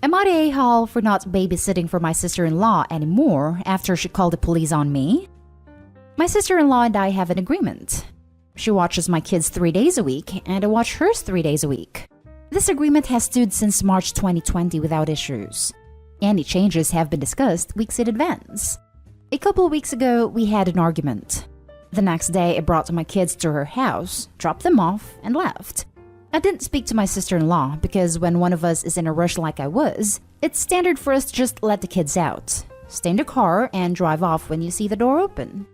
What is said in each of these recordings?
I'm at a for not babysitting for my sister-in-law anymore after she called the police on me. My sister-in-law and I have an agreement. She watches my kids 3 days a week, and I watch hers 3 days a week. This agreement has stood since March 2020 without issues. Any changes have been discussed weeks in advance. A couple weeks ago, we had an argument. The next day, I brought my kids to her house, dropped them off, and left. I didn't speak to my sister-in-law because when one of us is in a rush like I was, it's standard for us to just let the kids out, stay in the car, and drive off when you see the door open.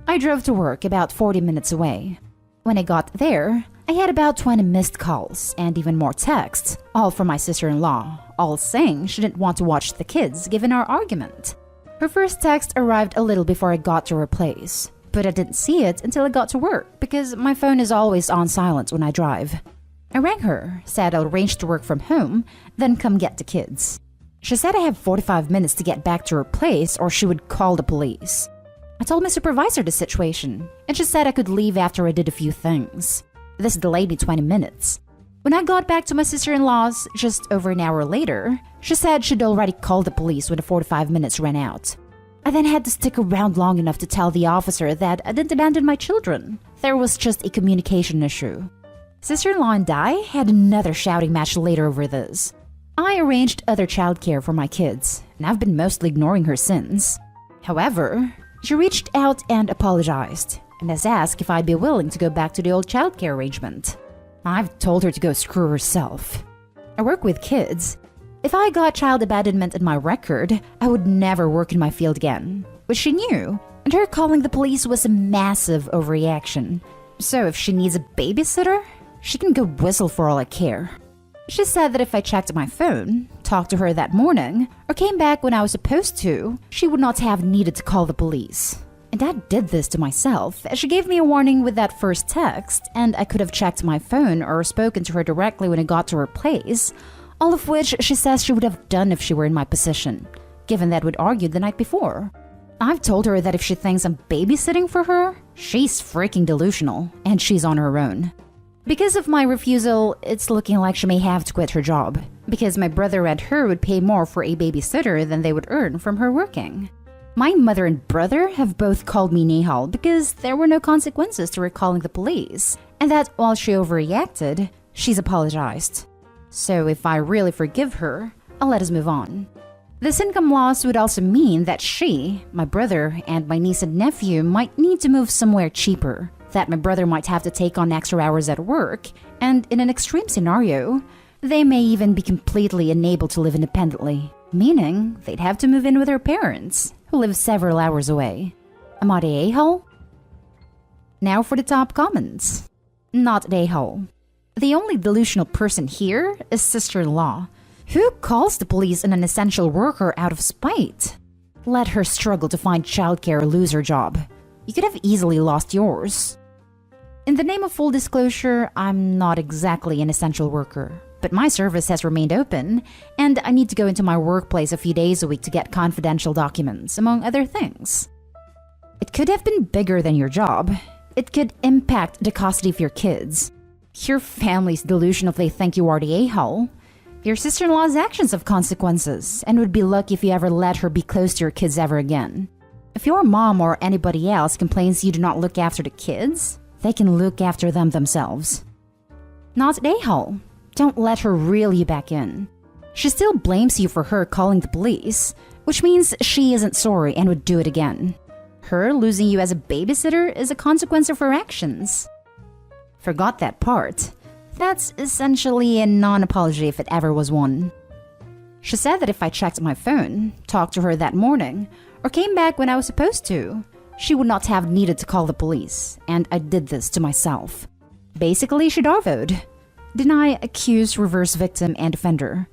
I drove to work about 40 minutes away. When I got there, I had about 20 missed calls and even more texts, all from my sister-in-law, all saying she didn't want to watch the kids given our argument. Her first text arrived a little before I got to her place, but I didn't see it until I got to work because my phone is always on silent when I drive. I rang her, said I'll arrange to work from home, then come get the kids. She said I have 45 minutes to get back to her place or she would call the police. I told my supervisor the situation, and she said I could leave after I did a few things. This delayed me 20 minutes. When I got back to my sister-in-law's just over an hour later, she said she'd already called the police when the 45 minutes ran out. I then had to stick around long enough to tell the officer that I didn't abandon my children. There was just a communication issue. Sister-in-law and I had another shouting match later over this. I arranged other childcare for my kids, and I've been mostly ignoring her since. However, she reached out and apologized, and has asked if I'd be willing to go back to the old childcare arrangement. I've told her to go screw herself. I work with kids. If I got child abandonment in my record, I would never work in my field again, which she knew, and her calling the police was a massive overreaction. So if she needs a babysitter, she can go whistle for all I care. She said that if I checked my phone, talked to her that morning, or came back when I was supposed to, she would not have needed to call the police. And I did this to myself, as she gave me a warning with that first text, and I could have checked my phone or spoken to her directly when I got to her place, all of which she says she would have done if she were in my position, given that we'd argued the night before. I've told her that if she thinks I'm babysitting for her, she's freaking delusional, and she's on her own. Because of my refusal, it's looking like she may have to quit her job, because my brother and her would pay more for a babysitter than they would earn from her working. My mother and brother have both called me Nihal because there were no consequences to her calling the police, and that while she overreacted, she's apologized. So if I really forgive her, I'll let us move on. This income loss would also mean that she, my brother, and my niece and nephew might need to move somewhere cheaper, that my brother might have to take on extra hours at work, and in an extreme scenario, they may even be completely unable to live independently, meaning they'd have to move in with their parents, who live several hours away. Am I the a-hole? Now for the top comments. Not the a-hole. The only delusional person here is sister-in-law. Who calls the police on an essential worker out of spite? Let her struggle to find childcare or lose her job. You could have easily lost yours. In the name of full disclosure, I'm not exactly an essential worker, but my service has remained open, and I need to go into my workplace a few days a week to get confidential documents, among other things. It could have been bigger than your job. It could impact the custody of your kids. Your family's delusional if they think you are the a-hole. Your sister-in-law's actions have consequences, and would be lucky if you ever let her be close to your kids ever again. If your mom or anybody else complains you do not look after the kids, they can look after them themselves. Not the a-hole. Don't let her reel you back in. She still blames you for her calling the police, which means she isn't sorry and would do it again. Her losing you as a babysitter is a consequence of her actions. Forgot that part. That's essentially a non-apology if it ever was one. She said that if I checked my phone, talked to her that morning, or came back when I was supposed to, she would not have needed to call the police, and I did this to myself. Basically, she darvoed. Deny, accuse, reverse victim, and offender.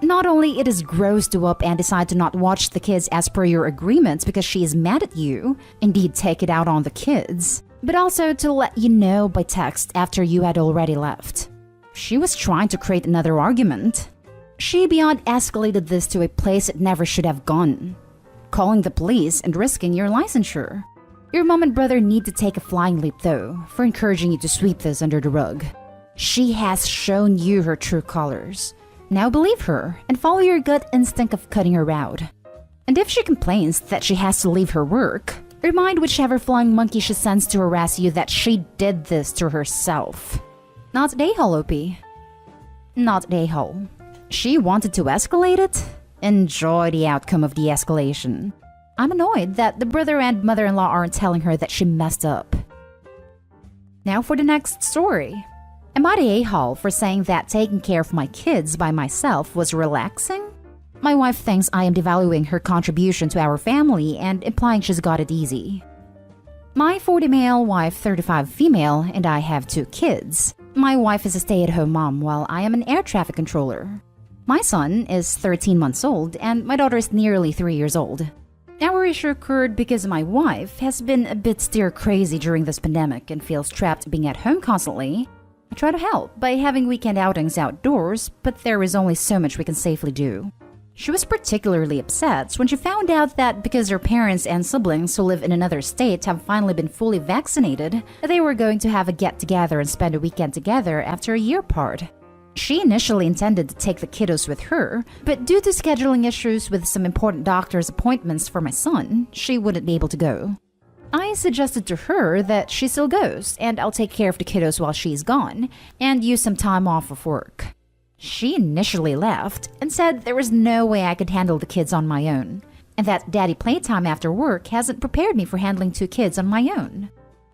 Not only it is gross to up and decide to not watch the kids as per your agreements because she is mad at you, indeed take it out on the kids, but also to let you know by text after you had already left. She was trying to create another argument. She beyond escalated this to a place it never should have gone. Calling the police and risking your licensure. Your mom and brother need to take a flying leap though, for encouraging you to sweep this under the rug. She has shown you her true colors. Now believe her and follow your gut instinct of cutting her out. And if she complains that she has to leave her work, remind whichever flying monkey she sends to harass you that she did this to herself. Not a-hole, OP. Not a-hole. She wanted to escalate it? Enjoy the outcome of the escalation. I'm annoyed that the brother and mother-in-law aren't telling her that she messed up. Now for the next story. Am I the a-hole for saying that taking care of my kids by myself was relaxing? My wife thinks I am devaluing her contribution to our family and implying she's got it easy. My 40 male, wife 35 female, and I have 2 kids. My wife is a stay-at-home mom while I am an air traffic controller. My son is 13 months old and my daughter is nearly 3 years old. Our issue occurred because my wife has been a bit stir-crazy during this pandemic and feels trapped being at home constantly. I try to help by having weekend outings outdoors, but there is only so much we can safely do. She was particularly upset when she found out that because her parents and siblings who live in another state have finally been fully vaccinated, they were going to have a get-together and spend a weekend together after a year apart. She initially intended to take the kiddos with her, but due to scheduling issues with some important doctor's appointments for my son, she wouldn't be able to go. I suggested to her that she still goes, and I'll take care of the kiddos while she's gone, and use some time off of work. She initially left and said there was no way I could handle the kids on my own, and that daddy playtime after work hasn't prepared me for handling 2 kids on my own.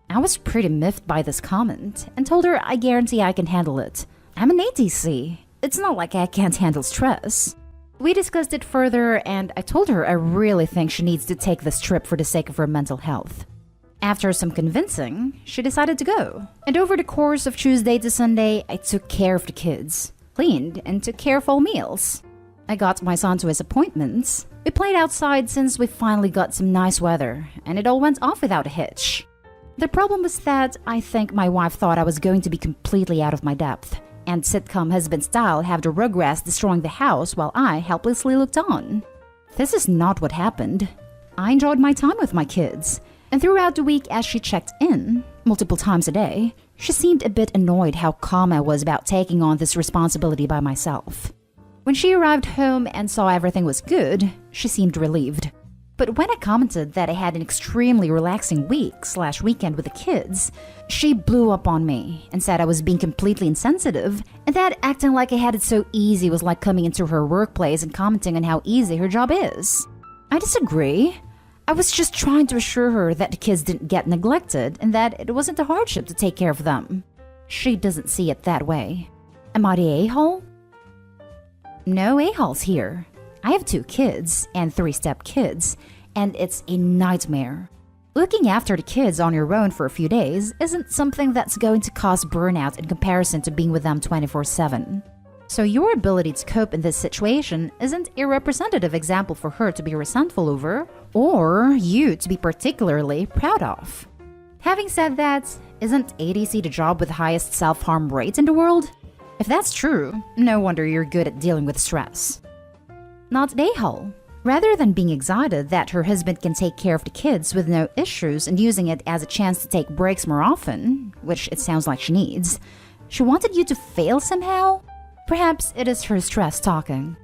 I was pretty miffed by this comment, and told her I guarantee I can handle it. I'm an ATC. It's not like I can't handle stress. We discussed it further, and I told her I really think she needs to take this trip for the sake of her mental health. After some convincing, she decided to go. And over the course of Tuesday to Sunday, I took care of the kids, cleaned, and took care of all meals. I got my son to his appointments. We played outside since we finally got some nice weather, and it all went off without a hitch. The problem was that I think my wife thought I was going to be completely out of my depth, and sitcom husband style have the Rugrats destroying the house while I helplessly looked on. This is not what happened. I enjoyed my time with my kids, and throughout the week as she checked in, multiple times a day, she seemed a bit annoyed how calm I was about taking on this responsibility by myself. When she arrived home and saw everything was good, she seemed relieved. But when I commented that I had an extremely relaxing week/weekend with the kids, she blew up on me and said I was being completely insensitive and that acting like I had it so easy was like coming into her workplace and commenting on how easy her job is. I disagree. I was just trying to assure her that the kids didn't get neglected and that it wasn't a hardship to take care of them. She doesn't see it that way. Am I the a-hole? No a-holes here. I have 2 kids and 3 step-kids, and it's a nightmare. Looking after the kids on your own for a few days isn't something that's going to cause burnout in comparison to being with them 24/7. So your ability to cope in this situation isn't a representative example for her to be resentful over, or you to be particularly proud of. Having said that, isn't ADC the job with the highest self-harm rate in the world? If that's true, no wonder you're good at dealing with stress. Not the a-hole. Rather than being excited that her husband can take care of the kids with no issues and using it as a chance to take breaks more often, which it sounds like she needs, she wanted you to fail somehow? Perhaps it is her stress talking.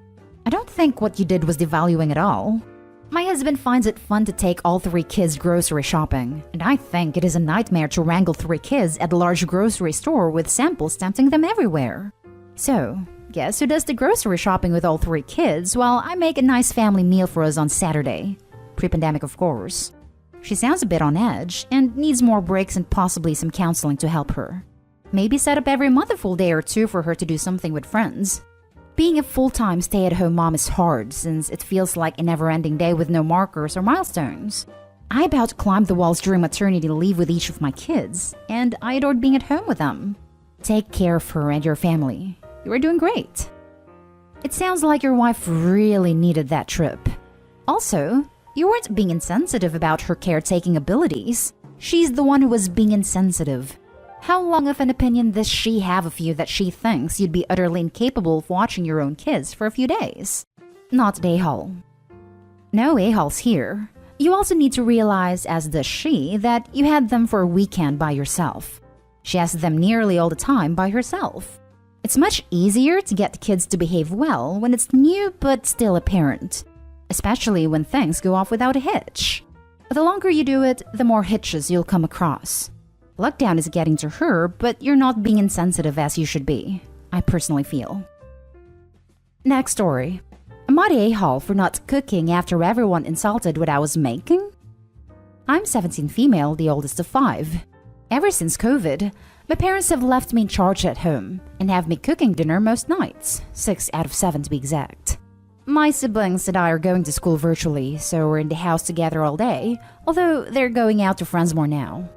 I don't think what you did was devaluing at all. My husband finds it fun to take all 3 kids grocery shopping, and I think it is a nightmare to wrangle 3 kids at a large grocery store with samples tempting them everywhere. So, guess who does the grocery shopping with all 3 kids while I make a nice family meal for us on Saturday? Pre-pandemic, of course. She sounds a bit on edge and needs more breaks and possibly some counseling to help her. Maybe set up every month a full day or 2 for her to do something with friends. Being a full-time stay-at-home mom is hard since it feels like a never-ending day with no markers or milestones. I about climbed the walls during maternity leave with each of my kids, and I adored being at home with them. Take care of her and your family. You are doing great. It sounds like your wife really needed that trip. Also, you weren't being insensitive about her caretaking abilities. She's the one who was being insensitive. How long of an opinion does she have of you that she thinks you'd be utterly incapable of watching your own kids for a few days? Not the a-hole. No a-holes here. You also need to realize, as does she, that you had them for a weekend by yourself. She has them nearly all the time by herself. It's much easier to get the kids to behave well when it's new but still apparent, especially when things go off without a hitch. The longer you do it, the more hitches you'll come across. Lockdown is getting to her, but you're not being insensitive as you should be, I personally feel. Next story. Am I the a-hole for not cooking after everyone insulted what I was making? I'm 17 female, the oldest of 5. Ever since COVID, my parents have left me in charge at home and have me cooking dinner most nights, 6 out of 7 to be exact. My siblings and I are going to school virtually, so we're in the house together all day, although they're going out to friends more now.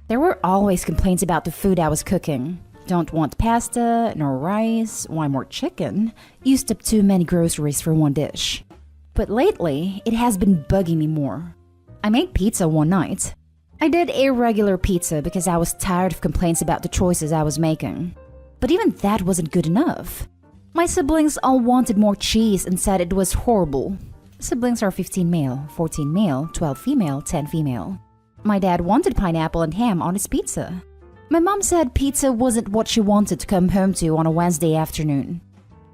There were always complaints about the food I was cooking. Don't want pasta, nor rice, why more chicken? Used up too many groceries for one dish. But lately, it has been bugging me more. I made pizza one night. I did a regular pizza because I was tired of complaints about the choices I was making. But even that wasn't good enough. My siblings all wanted more cheese and said it was horrible. Siblings are 15 male, 14 male, 12 female, 10 female. My dad wanted pineapple and ham on his pizza. My mom said pizza wasn't what she wanted to come home to on a Wednesday afternoon.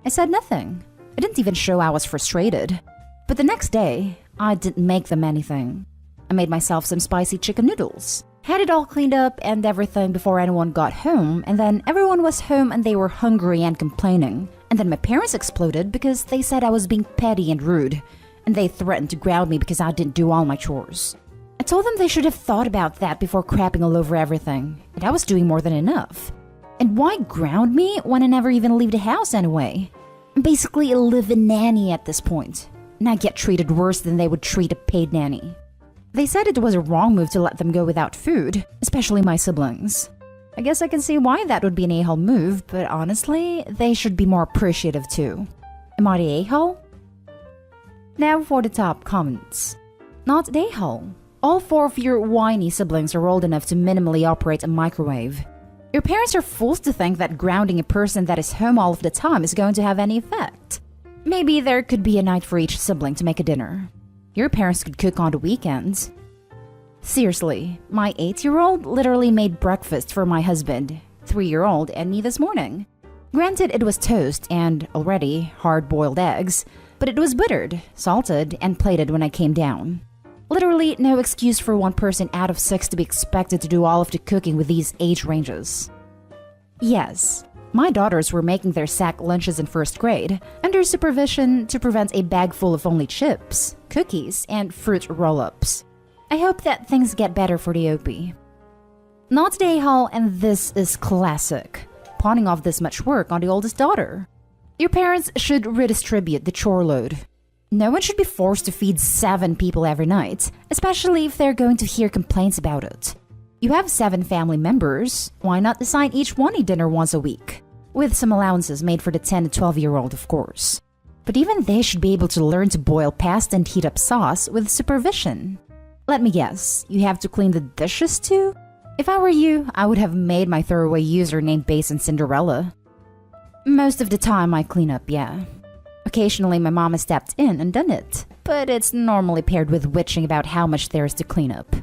I said nothing. I didn't even show I was frustrated. But the next day, I didn't make them anything. I made myself some spicy chicken noodles. Had it all cleaned up and everything before anyone got home, and then everyone was home and they were hungry and complaining. And then my parents exploded because they said I was being petty and rude, and they threatened to ground me because I didn't do all my chores. I told them they should have thought about that before crapping all over everything, and I was doing more than enough. And why ground me when I never even leave the house anyway? I'm basically a live-in nanny at this point, and I get treated worse than they would treat a paid nanny. They said it was a wrong move to let them go without food, especially my siblings. I guess I can see why that would be an a-hole move, but honestly, they should be more appreciative too. Am I the a-hole? Now for the top comments. Not the a-hole. All 4 of your whiny siblings are old enough to minimally operate a microwave. Your parents are fools to think that grounding a person that is home all of the time is going to have any effect. Maybe there could be a night for each sibling to make a dinner. Your parents could cook on the weekends. Seriously, my 8-year-old literally made breakfast for my husband, 3-year-old, and me this morning. Granted, it was toast and, already, hard-boiled eggs, but it was buttered, salted, and plated when I came down. Literally no excuse for one person out of 6 to be expected to do all of the cooking with these age ranges. Yes, my daughters were making their sack lunches in 1st grade, under supervision to prevent a bag full of only chips, cookies, and fruit roll-ups. I hope that things get better for the OP. Not the a-hole, and this is classic. Pawning off this much work on the oldest daughter. Your parents should redistribute the chore load. No one should be forced to feed 7 people every night, especially if they're going to hear complaints about it. You have 7 family members, why not assign each one a dinner once a week? With some allowances made for the 10 to 12-year-old, of course. But even they should be able to learn to boil pasta and heat up sauce with supervision. Let me guess, you have to clean the dishes too? If I were you, I would have made my throwaway user named Basin Cinderella. Most of the time I clean up, yeah. Occasionally my mom has stepped in and done it, but it's normally paired with witching about how much there is to clean up.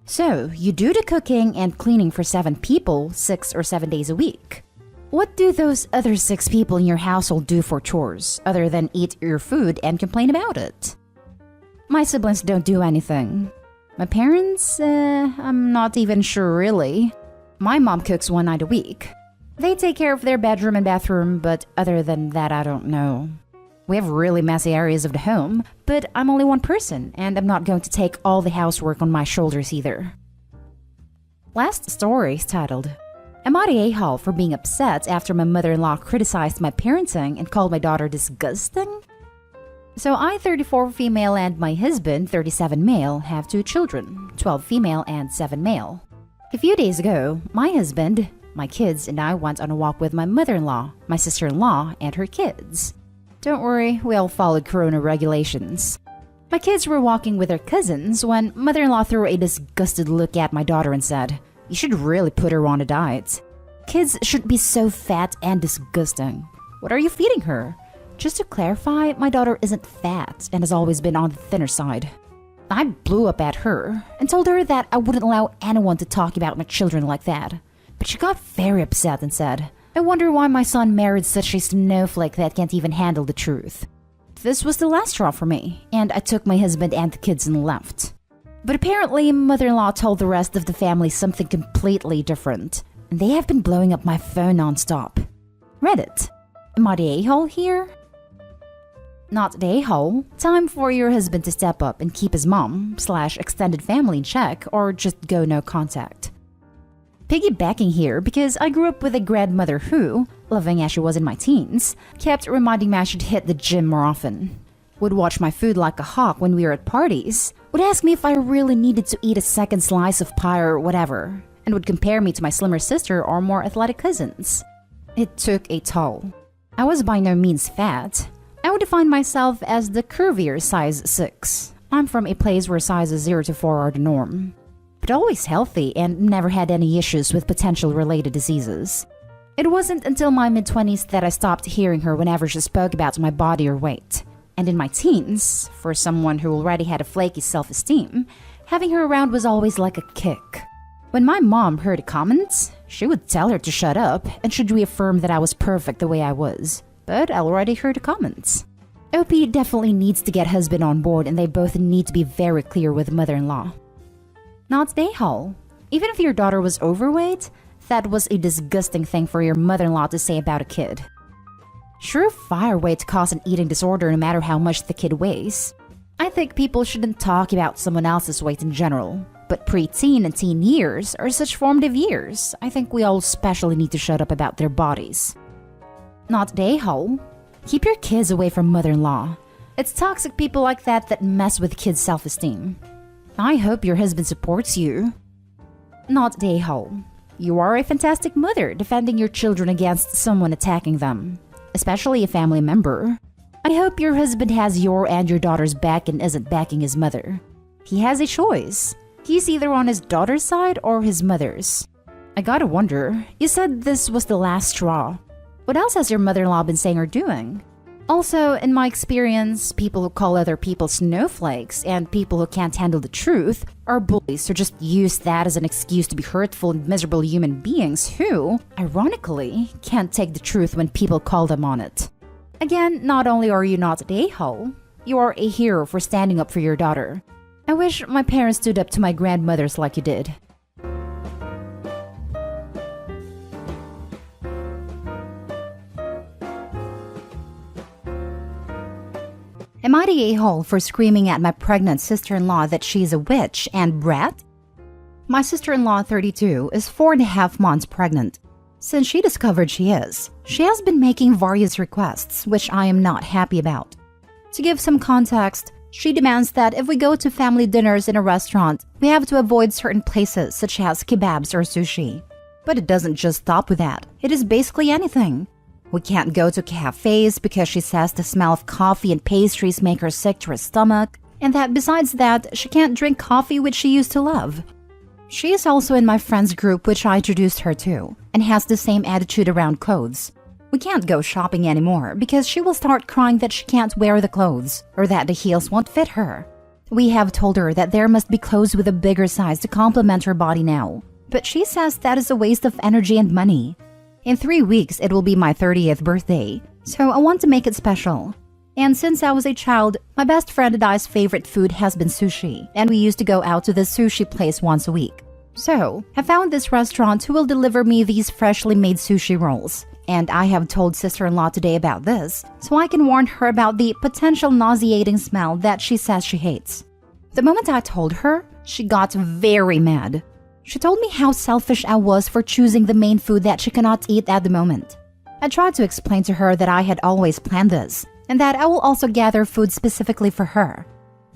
So, you do the cooking and cleaning for 7 people 6 or 7 days a week. What do those other 6 people in your household do for chores, other than eat your food and complain about it? My siblings don't do anything. My parents, I'm not even sure really. My mom cooks 1 night a week. They take care of their bedroom and bathroom, but other than that, I don't know. We have really messy areas of the home, but I'm only one person, and I'm not going to take all the housework on my shoulders either. Last story is titled, Am I the a-hole for being upset after my mother-in-law criticized my parenting and called my daughter disgusting? So I, 34 female, and my husband, 37 male, have 2 children, 12 female and 7 male. A few days ago, my husband, my kids, and I went on a walk with my mother-in-law, my sister-in-law, and her kids. Don't worry, we all followed corona regulations. My kids were walking with their cousins when mother-in-law threw a disgusted look at my daughter and said, "You should really put her on a diet. Kids shouldn't be so fat and disgusting. What are you feeding her?" Just to clarify, my daughter isn't fat and has always been on the thinner side. I blew up at her and told her that I wouldn't allow anyone to talk about my children like that. But she got very upset and said, I wonder why my son married such a snowflake that can't even handle the truth. This was the last straw for me, and I took my husband and the kids and left. But apparently, mother-in-law told the rest of the family something completely different, and they have been blowing up my phone non-stop. Reddit. Am I the a-hole here? Not the a-hole. Time for your husband to step up and keep his mom/extended family in check, or just go no contact. Piggybacking here because I grew up with a grandmother who, loving as she was in my teens, kept reminding me I should hit the gym more often. Would watch my food like a hawk when we were at parties, would ask me if I really needed to eat a second slice of pie or whatever, and would compare me to my slimmer sister or more athletic cousins. It took a toll. I was by no means fat. I would define myself as the curvier size 6. I'm from a place where sizes 0 to 4 are the norm. But always healthy and never had any issues with potential related diseases. It wasn't until my mid-20s that I stopped hearing her whenever she spoke about my body or weight. And in my teens, for someone who already had a flaky self-esteem, having her around was always like a kick. When my mom heard the comments, she would tell her to shut up and should reaffirm that I was perfect the way I was. But I already heard the comments. OP definitely needs to get husband on board, and they both need to be very clear with mother-in-law. Not the a-hole. Even if your daughter was overweight, that was a disgusting thing for your mother-in-law to say about a kid. Surefire way to cause an eating disorder no matter how much the kid weighs. I think people shouldn't talk about someone else's weight in general, but preteen and teen years are such formative years. I think we all especially need to shut up about their bodies. Not the a-hole. Keep your kids away from mother-in-law. It's toxic people like that mess with kids' self-esteem. I hope your husband supports you. Not the a-hole. You are a fantastic mother defending your children against someone attacking them, especially a family member. I hope your husband has your and your daughter's back and isn't backing his mother. He has a choice. He's either on his daughter's side or his mother's. I gotta wonder, you said this was the last straw. What else has your mother-in-law been saying or doing? Also, in my experience, people who call other people snowflakes and people who can't handle the truth are bullies who just use that as an excuse to be hurtful and miserable human beings who, ironically, can't take the truth when people call them on it. Again, not only are you not an a-hole, you are a hero for standing up for your daughter. I wish my parents stood up to my grandmothers like you did. Am I the a-hole for screaming at my pregnant sister-in-law that she's a witch and brat? My sister-in-law, 32, is 4.5 months pregnant. Since she discovered she is, she has been making various requests, which I am not happy about. To give some context, she demands that if we go to family dinners in a restaurant, we have to avoid certain places such as kebabs or sushi. But it doesn't just stop with that. It is basically anything. We can't go to cafes because she says the smell of coffee and pastries make her sick to her stomach, and that besides that, she can't drink coffee which she used to love. She is also in my friends group which I introduced her to, and has the same attitude around clothes. We can't go shopping anymore because she will start crying that she can't wear the clothes, or that the heels won't fit her. We have told her that there must be clothes with a bigger size to complement her body now, but she says that is a waste of energy and money. In 3 weeks, it will be my 30th birthday, so I want to make it special. And since I was a child, my best friend and I's favorite food has been sushi, and we used to go out to this sushi place once a week. So, I found this restaurant who will deliver me these freshly made sushi rolls, and I have told sister-in-law today about this, so I can warn her about the potential nauseating smell that she says she hates. The moment I told her, she got very mad. She told me how selfish I was for choosing the main food that she cannot eat at the moment. I tried to explain to her that I had always planned this, and that I will also gather food specifically for her.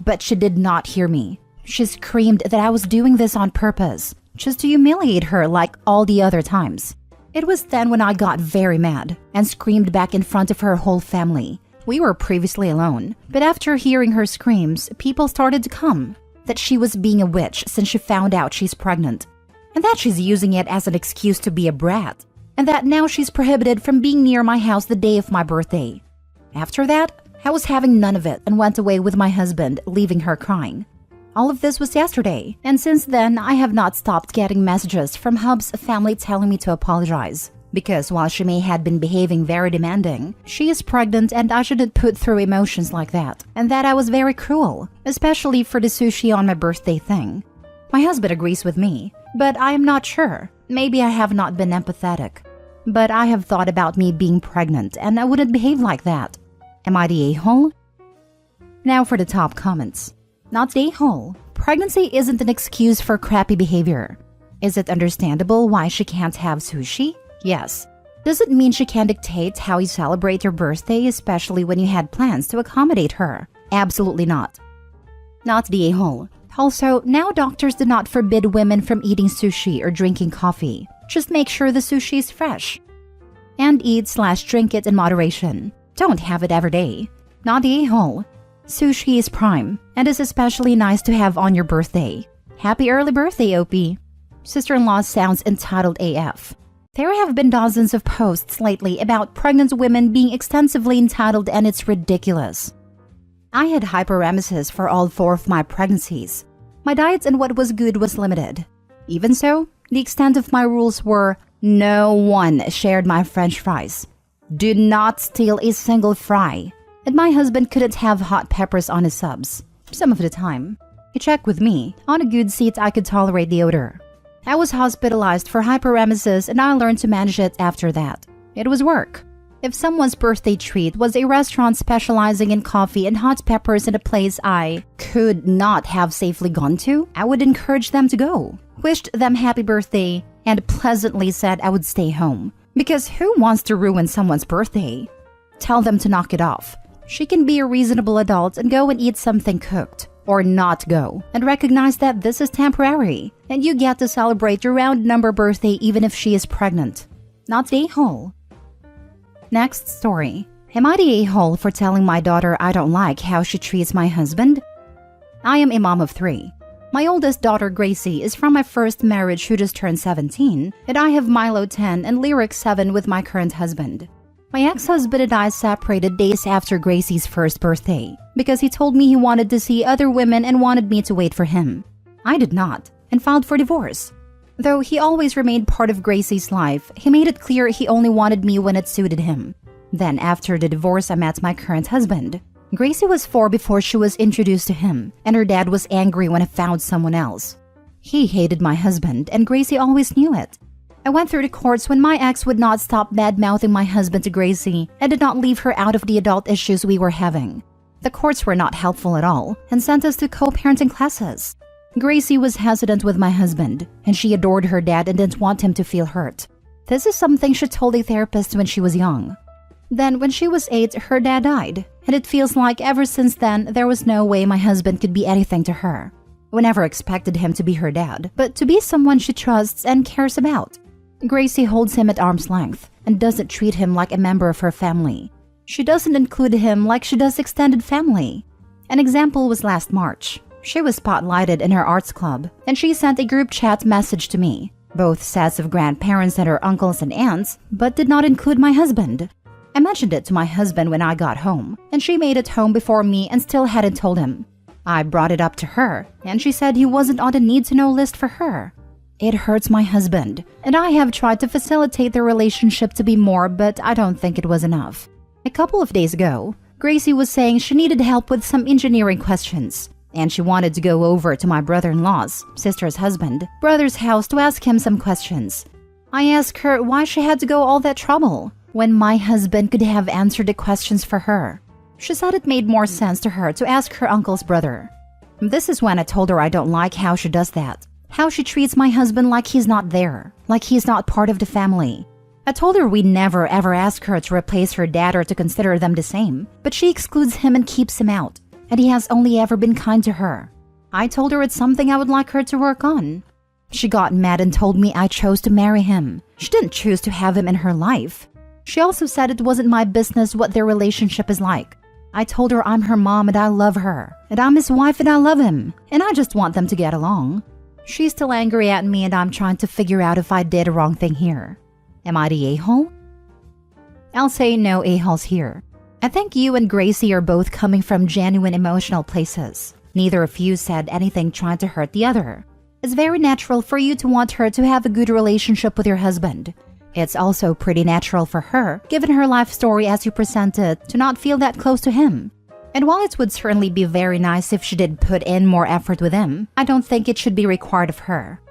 But she did not hear me. She screamed that I was doing this on purpose, just to humiliate her like all the other times. It was then when I got very mad, and screamed back in front of her whole family. We were previously alone, but after hearing her screams, people started to come. That she was being a witch since she found out she's pregnant, and that she's using it as an excuse to be a brat, and that now she's prohibited from being near my house the day of my birthday. After that, I was having none of it and went away with my husband, leaving her crying. All of this was yesterday, and since then I have not stopped getting messages from Hub's family telling me to apologize. Because while she may have been behaving very demanding, she is pregnant and I shouldn't put through emotions like that, and that I was very cruel, especially for the sushi on my birthday thing. My husband agrees with me, but I am not sure. Maybe I have not been empathetic. But I have thought about me being pregnant and I wouldn't behave like that. Am I the a-hole? Now for the top comments. Not the a-hole. Pregnancy isn't an excuse for crappy behavior. Is it understandable why she can't have sushi? Yes. Does it mean she can dictate how you celebrate your birthday, especially when you had plans to accommodate her? Absolutely not. Not the a-hole. Also, now doctors do not forbid women from eating sushi or drinking coffee. Just make sure the sushi is fresh. And eat/drink it in moderation. Don't have it every day. Not the a-hole. Sushi is prime and is especially nice to have on your birthday. Happy early birthday, Opie. Sister-in-law sounds entitled AF. There have been dozens of posts lately about pregnant women being extensively entitled, and it's ridiculous. I had hyperemesis for all 4 of my pregnancies. My diet and what was good was limited. Even so, the extent of my rules were no one shared my French fries. Do not steal a single fry. And my husband couldn't have hot peppers on his subs. Some of the time. He checked with me. On a good seat, I could tolerate the odor. I was hospitalized for hyperemesis and I learned to manage it after that. It was work. If someone's birthday treat was a restaurant specializing in coffee and hot peppers in a place I could not have safely gone to, I would encourage them to go, wished them happy birthday, and pleasantly said I would stay home. Because who wants to ruin someone's birthday? Tell them to knock it off. She can be a reasonable adult and go and eat something cooked. Or not go, and recognize that this is temporary, and you get to celebrate your round number birthday even if she is pregnant. Not the a-hole. Next story. Am I the a-hole for telling my daughter I don't like how she treats my husband? I am a mom of 3. My oldest daughter, Gracie, is from my first marriage who just turned 17, and I have Milo 10 and Lyric 7 with my current husband. My ex-husband and I separated days after Gracie's first birthday because he told me he wanted to see other women and wanted me to wait for him. I did not and filed for divorce. Though he always remained part of Gracie's life, he made it clear he only wanted me when it suited him. Then after the divorce, I met my current husband. Gracie was 4 before she was introduced to him, and her dad was angry when I found someone else. He hated my husband, and Gracie always knew it. I went through the courts when my ex would not stop bad-mouthing my husband to Gracie and did not leave her out of the adult issues we were having. The courts were not helpful at all and sent us to co-parenting classes. Gracie was hesitant with my husband, and she adored her dad and didn't want him to feel hurt. This is something she told a therapist when she was young. Then when she was 8, her dad died, and it feels like ever since then there was no way my husband could be anything to her. We never expected him to be her dad, but to be someone she trusts and cares about. Gracie holds him at arm's length and doesn't treat him like a member of her family. She doesn't include him like she does extended family. An example was last March. She was spotlighted in her arts club, and she sent a group chat message to me, both sets of grandparents and her uncles and aunts, but did not include my husband. I mentioned it to my husband when I got home, and she made it home before me and still hadn't told him. I brought it up to her, and she said he wasn't on the need-to-know list for her. It hurts my husband, and I have tried to facilitate their relationship to be more, but I don't think it was enough. A couple of days ago, Gracie was saying she needed help with some engineering questions, and she wanted to go over to my brother-in-law's, sister's husband, brother's house to ask him some questions. I asked her why she had to go all that trouble when my husband could have answered the questions for her. She said it made more sense to her to ask her uncle's brother. This is when I told her I don't like how she does that. How she treats my husband like he's not there, like he's not part of the family. I told her we never ever ask her to replace her dad or to consider them the same, but she excludes him and keeps him out, and he has only ever been kind to her. I told her it's something I would like her to work on. She got mad and told me I chose to marry him. She didn't choose to have him in her life. She also said it wasn't my business what their relationship is like. I told her I'm her mom and I love her, and I'm his wife and I love him, and I just want them to get along. She's still angry at me and I'm trying to figure out if I did a wrong thing here. Am I the a-hole? I'll say no a-holes here. I think you and Gracie are both coming from genuine emotional places. Neither of you said anything trying to hurt the other. It's very natural for you to want her to have a good relationship with your husband. It's also pretty natural for her, given her life story as you present it, to not feel that close to him. And while it would certainly be very nice if she did put in more effort with him, I don't think it should be required of her.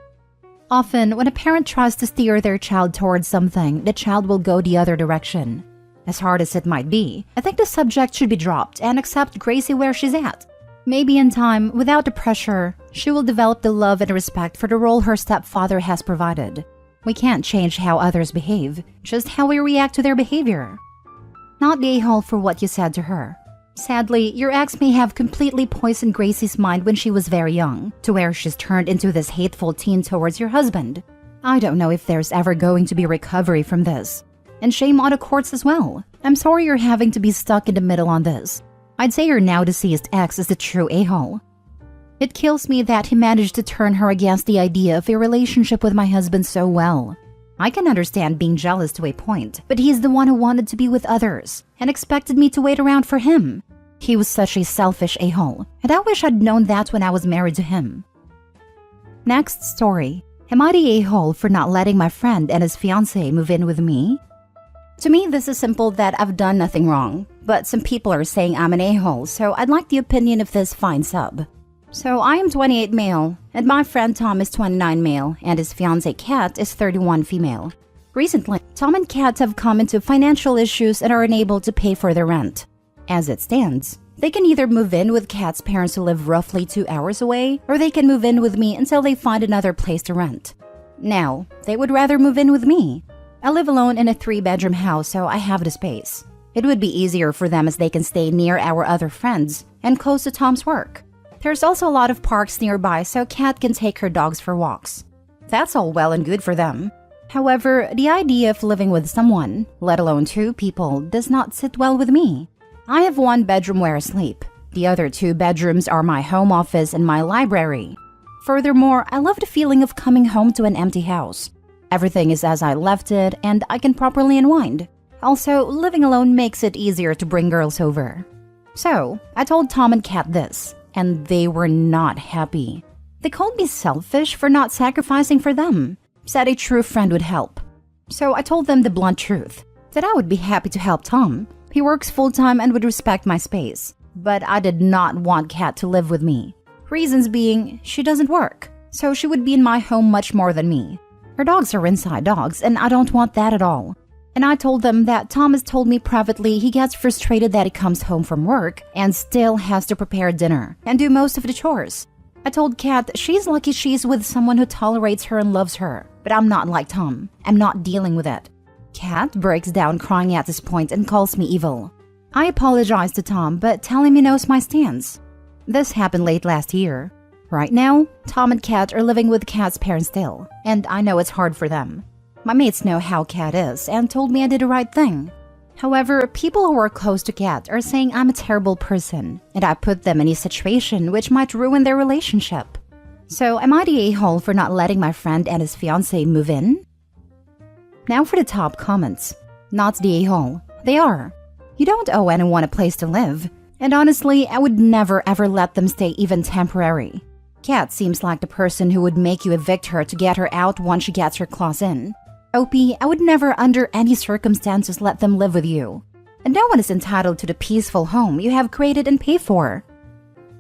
Often, when a parent tries to steer their child towards something, the child will go the other direction. As hard as it might be, I think the subject should be dropped and accept Gracie where she's at. Maybe in time, without the pressure, she will develop the love and respect for the role her stepfather has provided. We can't change how others behave, just how we react to their behavior. Not the a-hole for what you said to her. Sadly, your ex may have completely poisoned Gracie's mind when she was very young, to where she's turned into this hateful teen towards your husband. I don't know if there's ever going to be recovery from this. And shame on the courts as well. I'm sorry you're having to be stuck in the middle on this. I'd say your now deceased ex is the true a-hole. It kills me that he managed to turn her against the idea of a relationship with my husband so well. I can understand being jealous to a point, but he's the one who wanted to be with others and expected me to wait around for him. He was such a selfish a-hole, and I wish I'd known that when I was married to him. Next story. Am I the a-hole for not letting my friend and his fiancé move in with me? To me, this is simple that I've done nothing wrong, but some people are saying I'm an a-hole, so I'd like the opinion of this fine sub. So I am 28 male, and my friend Tom is 29 male, and his fiancée Kat is 31 female. Recently, Tom and Kat have come into financial issues and are unable to pay for their rent. As it stands, they can either move in with Kat's parents who live roughly 2 hours away, or they can move in with me until they find another place to rent. Now, they would rather move in with me. I live alone in a 3-bedroom house, so I have the space. It would be easier for them as they can stay near our other friends and close to Tom's work. There's also a lot of parks nearby, so Kat can take her dogs for walks. That's all well and good for them. However, the idea of living with someone, let alone 2 people, does not sit well with me. I have 1 bedroom where I sleep. The other 2 bedrooms are my home office and my library. Furthermore, I love the feeling of coming home to an empty house. Everything is as I left it, and I can properly unwind. Also, living alone makes it easier to bring girls over. So, I told Tom and Kat this, and they were not happy. They called me selfish for not sacrificing for them, said a true friend would help. So I told them the blunt truth, that I would be happy to help Tom. He works full-time and would respect my space. But I did not want Kat to live with me. Reasons being, she doesn't work, so she would be in my home much more than me. Her dogs are inside dogs, and I don't want that at all. And I told them that Tom has told me privately he gets frustrated that he comes home from work and still has to prepare dinner and do most of the chores. I told Kat she's lucky she's with someone who tolerates her and loves her, but I'm not like Tom. I'm not dealing with it. Kat breaks down crying at this point and calls me evil. I apologize to Tom, but tell him he knows my stance. This happened late last year. Right now, Tom and Kat are living with Kat's parents still, and I know it's hard for them. My mates know how Kat is and told me I did the right thing. However, people who are close to Kat are saying I'm a terrible person, and I put them in a situation which might ruin their relationship. So am I the a-hole for not letting my friend and his fiancé move in? Now for the top comments. Not the a-hole. They are. You don't owe anyone a place to live, and honestly, I would never ever let them stay even temporary. Kat seems like the person who would make you evict her to get her out once she gets her claws in. OP, I would never under any circumstances let them live with you. And no one is entitled to the peaceful home you have created and paid for.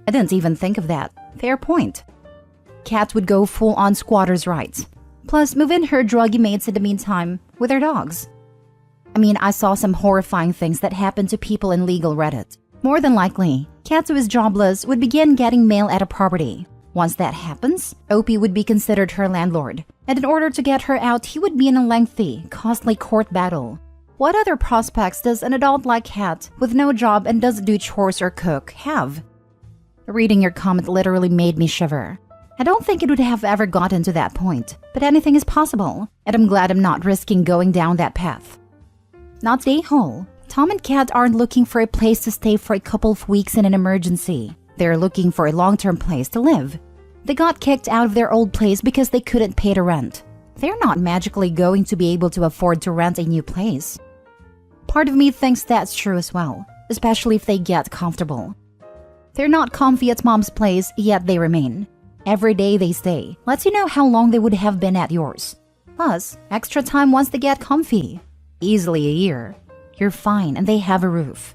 I didn't even think of that. Fair point. Kat would go full-on squatter's rights. Plus, move in her druggy mates in the meantime with her dogs. I mean, I saw some horrifying things that happened to people in legal Reddit. More than likely, Kat, who is jobless, would begin getting mail at a property. Once that happens, OP would be considered her landlord, and in order to get her out, he would be in a lengthy, costly court battle. What other prospects does an adult like Kat, with no job and doesn't do chores or cook, have? Reading your comment literally made me shiver. I don't think it would have ever gotten to that point, but anything is possible, and I'm glad I'm not risking going down that path. Not the a-hole. Tom and Kat aren't looking for a place to stay for a couple of weeks in an emergency. They're looking for a long-term place to live. They got kicked out of their old place because they couldn't pay the rent. They're not magically going to be able to afford to rent a new place. Part of me thinks that's true as well, especially if they get comfortable. They're not comfy at mom's place, yet they remain. Every day they stay lets you know how long they would have been at yours. Plus, extra time once they get comfy. Easily a year. You're fine and they have a roof.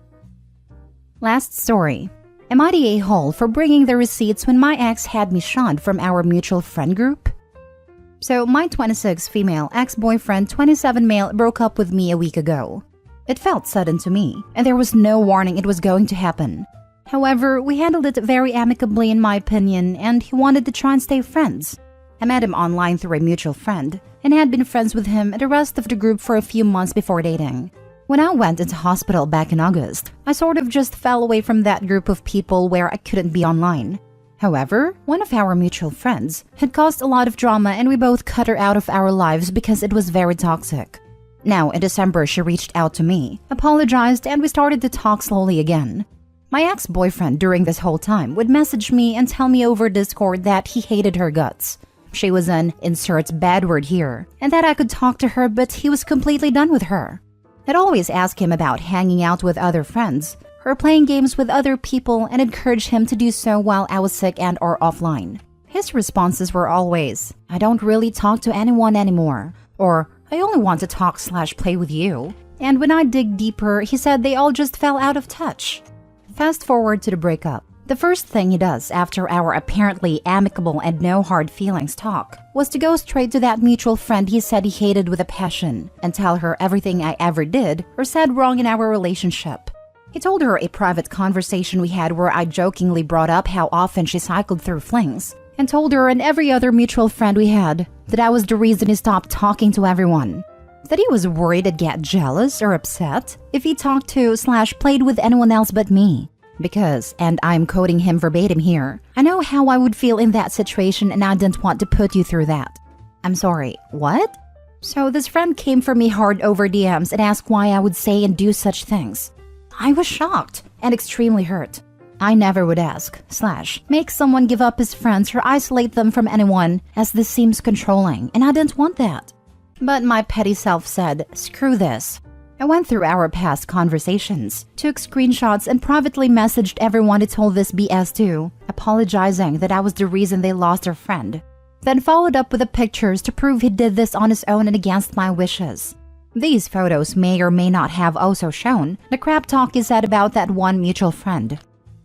Last story. Am I the a-hole for bringing the receipts when my ex had me shunned from our mutual friend group? So, my 26 female ex-boyfriend, 27 male broke up with me a week ago. It felt sudden to me, and there was no warning it was going to happen. However, we handled it very amicably in my opinion, and he wanted to try and stay friends. I met him online through a mutual friend, and had been friends with him and the rest of the group for a few months before dating. When I went into hospital back in August, I sort of just fell away from that group of people where I couldn't be online. However, one of our mutual friends had caused a lot of drama and we both cut her out of our lives because it was very toxic. Now, in December, she reached out to me, apologized, and we started to talk slowly again. My ex-boyfriend during this whole time would message me and tell me over Discord that he hated her guts. She was an insert bad word here, and that I could talk to her but he was completely done with her. I'd always ask him about hanging out with other friends, or playing games with other people and encourage him to do so while I was sick and or offline. His responses were always, I don't really talk to anyone anymore, or I only want to talk/play with you. And when I dig deeper, he said they all just fell out of touch. Fast forward to the breakup. The first thing he does after our apparently amicable and no hard feelings talk was to go straight to that mutual friend he said he hated with a passion and tell her everything I ever did or said wrong in our relationship. He told her a private conversation we had where I jokingly brought up how often she cycled through flings and told her and every other mutual friend we had that I was the reason he stopped talking to everyone. That he was worried I'd get jealous or upset if he talked to/played with anyone else but me. Because, and I'm quoting him verbatim here, I know how I would feel in that situation and I didn't want to put you through that. I'm sorry, what? So this friend came for me hard over DMs and asked why I would say and do such things. I was shocked and extremely hurt. I never would ask/make someone give up his friends or isolate them from anyone, as this seems controlling and I didn't want that. But my petty self said, screw this. I went through our past conversations, took screenshots and privately messaged everyone who told this BS to, apologizing that I was the reason they lost their friend. Then followed up with the pictures to prove he did this on his own and against my wishes. These photos may or may not have also shown the crap talk he said about that one mutual friend.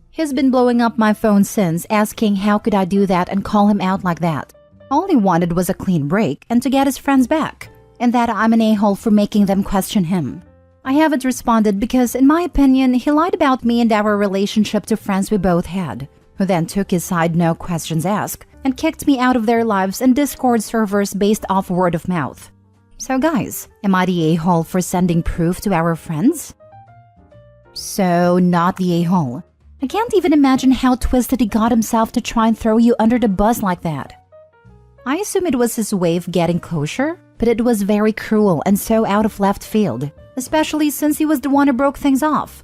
He's been blowing up my phone since, asking how could I do that and call him out like that. All he wanted was a clean break and to get his friends back, and that I'm an a-hole for making them question him. I haven't responded because, in my opinion, he lied about me and our relationship to friends we both had, who then took his side no questions asked and kicked me out of their lives and Discord servers based off word of mouth. So guys, am I the a-hole for sending proof to our friends? So, not the a-hole. I can't even imagine how twisted he got himself to try and throw you under the bus like that. I assume it was his way of getting closure, but it was very cruel and so out of left field, especially since he was the one who broke things off.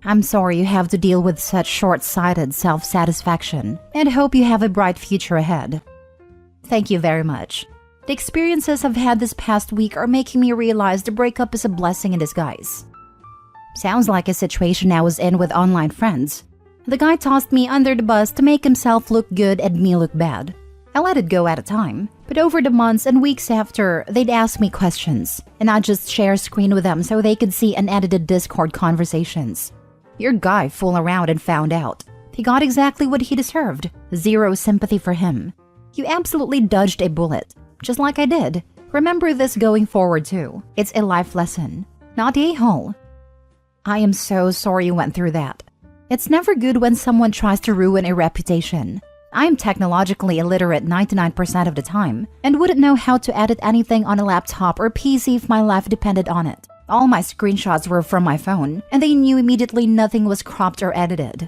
I'm sorry you have to deal with such short-sighted self-satisfaction, and hope you have a bright future ahead. Thank you very much. The experiences I've had this past week are making me realize the breakup is a blessing in disguise. Sounds like a situation I was in with online friends. The guy tossed me under the bus to make himself look good and me look bad. I let it go at a time, but over the months and weeks after, they'd ask me questions, and I'd just share a screen with them so they could see unedited Discord conversations. Your guy fooled around and found out. He got exactly what he deserved. Zero sympathy for him. You absolutely dodged a bullet, just like I did. Remember this going forward too. It's a life lesson, not a hole. I am so sorry you went through that. It's never good when someone tries to ruin a reputation. I am technologically illiterate 99% of the time and wouldn't know how to edit anything on a laptop or PC if my life depended on it. All my screenshots were from my phone, and they knew immediately nothing was cropped or edited.